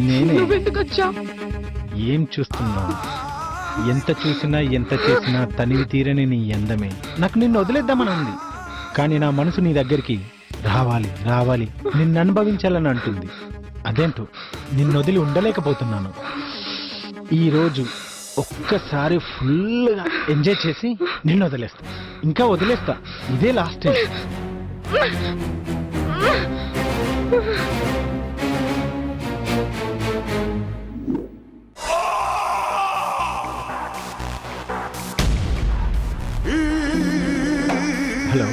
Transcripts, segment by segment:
నేనే. నువ్వెందుకు వచ్చా? ఏం చూస్తున్నావు? ఎంత చూసినా ఎంత చేసినా తనివి తీరని నీ అందమే నాకు నిన్ను వదిలేద్దామని ఉంది. కానీ నా మనసు నీ దగ్గరికి రావాలి రావాలి నిన్ను అనుభవించాలని అంటుంది. అదేంటో నిన్ను వదిలి ఉండలేకపోతున్నాను. ఈరోజు ఒక్కసారి ఫుల్గా ఎంజాయ్ చేసి నిన్ను వదిలేస్తా. ఇంకా వదిలేస్తా. ఇదే లాస్ట్ టైం. హలో,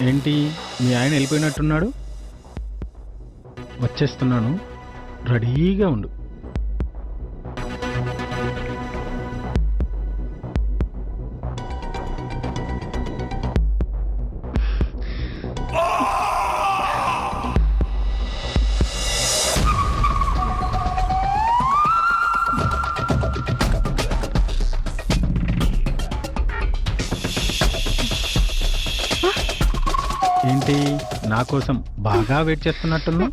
ఏంటి మీ ఆయన వెళ్ళిపోయినట్టున్నాడు? వచ్చేస్తున్నాను, రెడీగా ఉండు. ఏంటి నా కోసం బాగా వెయిట్ చేస్తున్నట్టున్నా?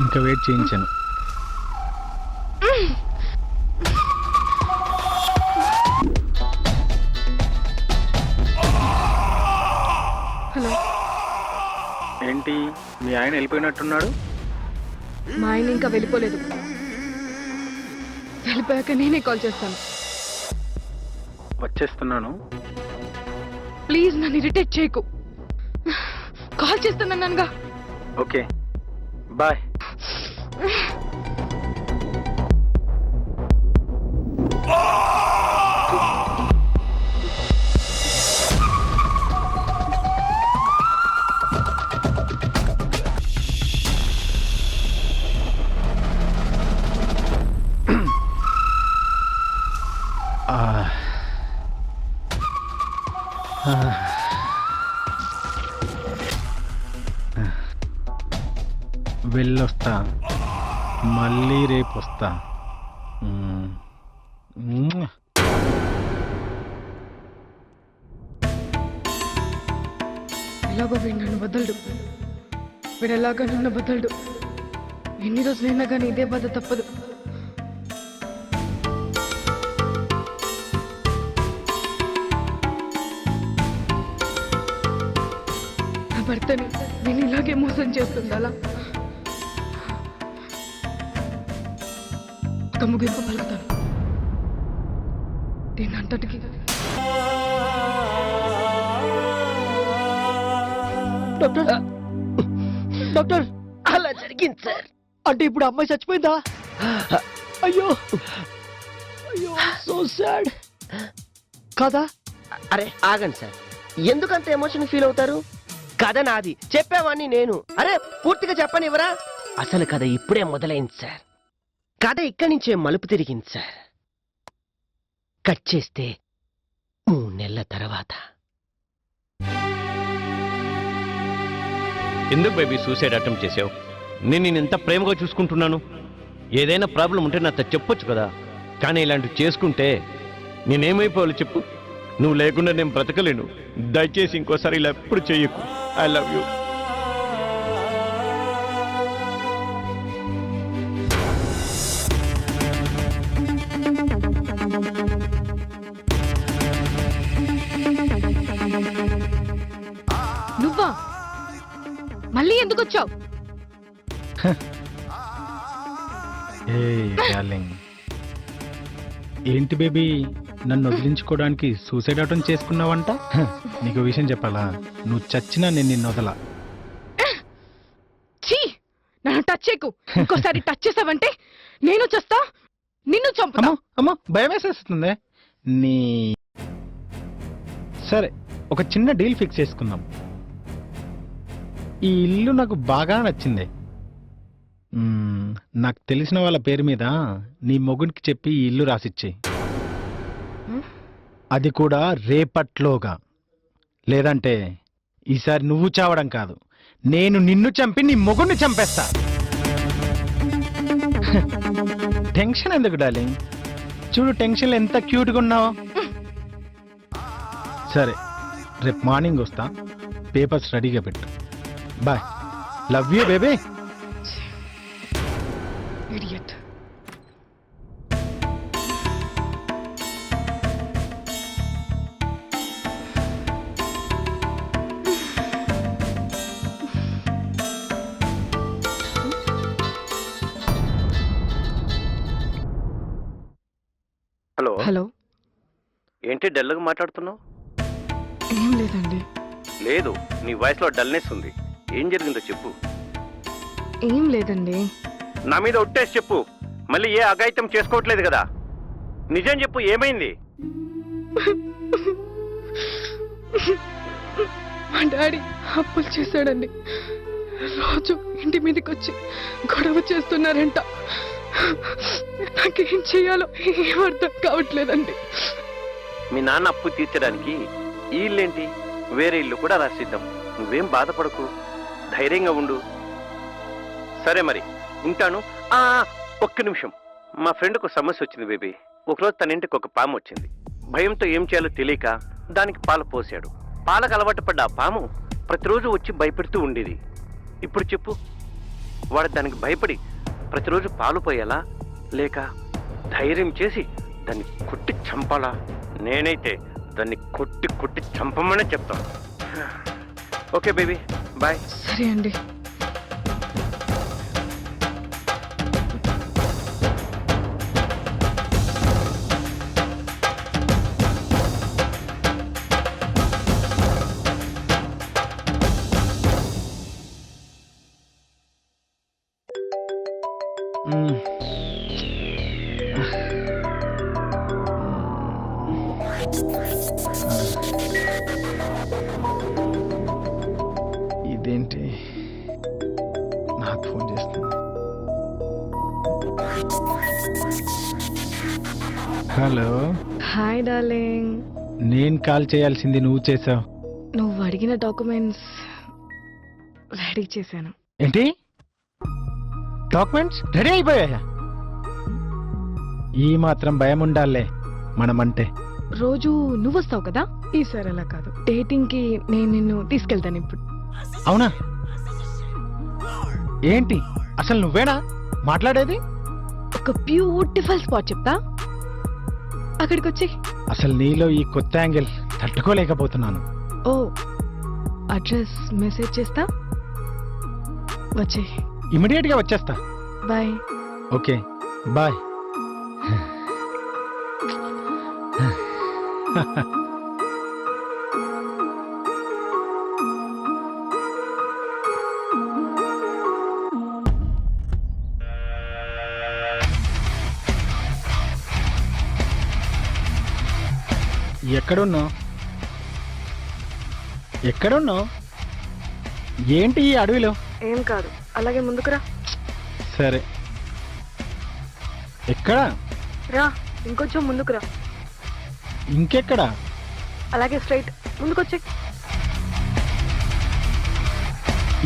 ఇంకా వెయిట్ చేయించాను. హలో, ఏంటి మీ ఆయన వెళ్ళిపోయినట్టున్నాడు? మా ఆయన ఇంకా వెళ్ళిపోలేదు. వెళ్ళిపోయాక నేనే కాల్ చేస్తాను. వచ్చేస్తున్నాను. ప్లీజ్ నన్ను ఇరిటేట్ చేయకు. కాల్ చేస్తానన్నానుగా. Okay, bye. వెళ్ళొస్తా, మళ్ళీ రేపు వస్తా. ఎలాగో వీడు నన్ను వదలడు. వీడు ఎలాగో నన్ను వదలడు. ఎన్ని రోజులైనా కానీ ఇదే బాధ తప్పదు. నా భర్తని నేను ఇలాగే మోసం చేస్తుంది. అలా ఒక ముగింపు పలుకుతాను దీన్ని అంతటికి. డాక్టర్ డాక్టర్ అలా జరిగింది సార్. అంటే ఇప్పుడు అమ్మాయి చచ్చిపోయిందా? అయ్యో అయ్యో, సో సాడ్ కదా. అరే ఆగండి సార్, ఎందుకంత ఎమోషన్ ఫీల్ అవుతారు? కథ నాది, చెప్పేవాడిని నేను. అరే పూర్తిగా చెప్పనివ్వరా? అసలు కథ ఇప్పుడే మొదలైంది సార్. కథ ఇక్కడి నుంచే మలుపు తిరిగింది సార్. కట్ చేస్తే 3 నెలల తర్వాత. ఎందుకు బేబీ సూసైడ్ అటెంప్ట్ చేసావు? నేను ఇంత ప్రేమగా చూసుకుంటున్నాను. ఏదైనా ప్రాబ్లం ఉంటే నాతో చెప్పొచ్చు కదా. కానీ ఇలాంటివి చేసుకుంటే నేనేమైపోవాలి చెప్పు? నువ్వు లేకుండా నేను బ్రతకలేను. దయచేసి ఇంకోసారి ఇలా ఎప్పుడు చెయ్యకు. I love you. నువ్వా? మళ్ళీ ఎందుకు వచ్చావు? ఏంటి బేబీ, నన్ను వదిలించుకోవడానికి సూసైడ్ అటెంప్ట్ చేసుకున్నావంట? నీకు విషయం చెప్పాలా? నువ్వు చచ్చినా నేను నిన్ను వదలా. ఛీ, నన్ను టచ్ చేయకు. ఇంకోసారి టచ్ చేసావంటే నేను చేస్తా, నిన్ను చంపుతా. అమ్మో భయం వేసేస్తుంది నీ. సరే, ఒక చిన్న డీల్ ఫిక్స్ చేసుకుందాం. ఈ ఇల్లు నాకు బాగా నచ్చింది. నాకు తెలిసిన వాళ్ళ పేరు మీద నీ మొగుడికి చెప్పి ఈ ఇల్లు రాసిచ్చేయి. అది కూడా రేపట్లోగా. లేదంటే ఈసారి నువ్వు చావడం కాదు, నేను నిన్ను చంపి నీ మొగుడిని చంపేస్తా. టెన్షన్ ఎందుకు డార్లింగ్? చూడు టెన్షన్లో ఎంత క్యూట్గా ఉన్నావో. సరే, రేపు మార్నింగ్ వస్తా, పేపర్స్ రెడీగా పెట్టు. Bye, love you baby. Idiot. Hello, hello. ఏంటి డల్గా మాట్లాడుతున్నావు? ఏం లేదండి. లేదు, నీ వాయిస్లో డల్నెస్ ఉంది. ఏం జరిగిందో చెప్పు. ఏం లేదండి. నా మీద ఒట్టేసి చెప్పు. మళ్ళీ ఏ అఘాయిత్యం చేసుకోవట్లేదు కదా? నిజం చెప్పు, ఏమైంది? మా డాడీ అప్పులు చేశాడండి. రోజు ఇంటి మీదకి వచ్చి గొడవ చేస్తున్నారంట. నాకేం చేయాలో ఏం అర్థం కావట్లేదండి. మీ నాన్న అప్పు తీర్చడానికి ఈ ఇల్లేంటి, వేరే ఇల్లు కూడా రాసిద్దాం. నువ్వేం బాధపడకు, ధైర్యంగా ఉండు. సరే మరి, ఉంటాను. ఒక్క నిమిషం. మా ఫ్రెండ్కు సమస్య వచ్చింది బేబీ. ఒకరోజు తన ఇంటికి ఒక పాము వచ్చింది. భయంతో ఏం చేయాలో తెలియక దానికి పాలు పోసాడు. పాలకు అలవాటు పడ్డ ఆ పాము ప్రతిరోజు వచ్చి భయపెడుతూ ఉండేది. ఇప్పుడు చెప్పు, వాడు దానికి భయపడి ప్రతిరోజు పాలు పోయాలా, లేక ధైర్యం చేసి దాన్ని కొట్టి చంపాలా? నేనైతే దాన్ని కొట్టి కొట్టి చంపమనే చెప్తాను. Okay baby, bye. సరే అండి. ఇదేంటి, నాకు ఫోన్ చేస్తుంది. హలో. Hi darling. నేను కాల్ చేయాల్సింది నువ్వు చేసావు. నువ్వు అడిగిన డాక్యుమెంట్స్ రెడీ చేశాను. ఏంటి, డాక్యుమెంట్స్ రెడీ అయిపోయాయా? ఈ మాత్రం భయం ఉండాలే మనమంటే. రోజు నువ్వు వస్తావు కదా, ఈసారి అలా కాదు. డేటింగ్ కి నేను నిన్ను తీసుకెళ్తాను ఇప్పుడు. అవునా? ఏంటి అసలు నువ్వేనా మాట్లాడేది? ఒక బ్యూటిఫుల్ స్పాట్ చెప్తా, అక్కడికి వచ్చి. అసలు నీలో ఈ కొత్త యాంగిల్ తట్టుకోలేకపోతున్నాను. ఓ, అడ్రస్ మెసేజ్ చేస్తా, వచ్చే. ఇమీడియట్ గా వచ్చేస్తా. బాయ్. Okay, bye. ఎక్కడున్నావు? ఎక్కడున్నావు? ఏంటి ఈ అడవిలో? ఏం కాదు, అలాగే ముందుకురా. సరే, ఎక్కడా? రా, ఇంకొంచెం ముందుకురా. ఇంకెక్కడా? అలాగే స్ట్రైట్ ముందుకొచ్చే.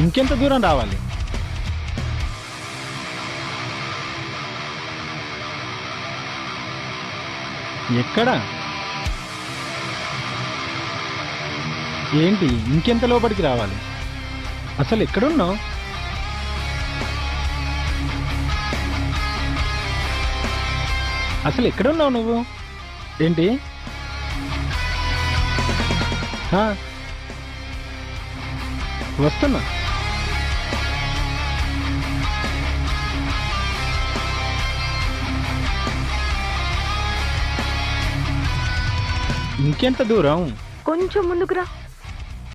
ఇంకెంత దూరం రావాలి? ఎక్కడా? ఏంటి, ఇంకెంత లోపలికి రావాలి? అసలు ఎక్కడున్నావు? అసలు ఎక్కడున్నావు నువ్వు? ఏంటి? వస్తున్నా. ఇంకెంత దూరం? కొంచెం ముందుకురా.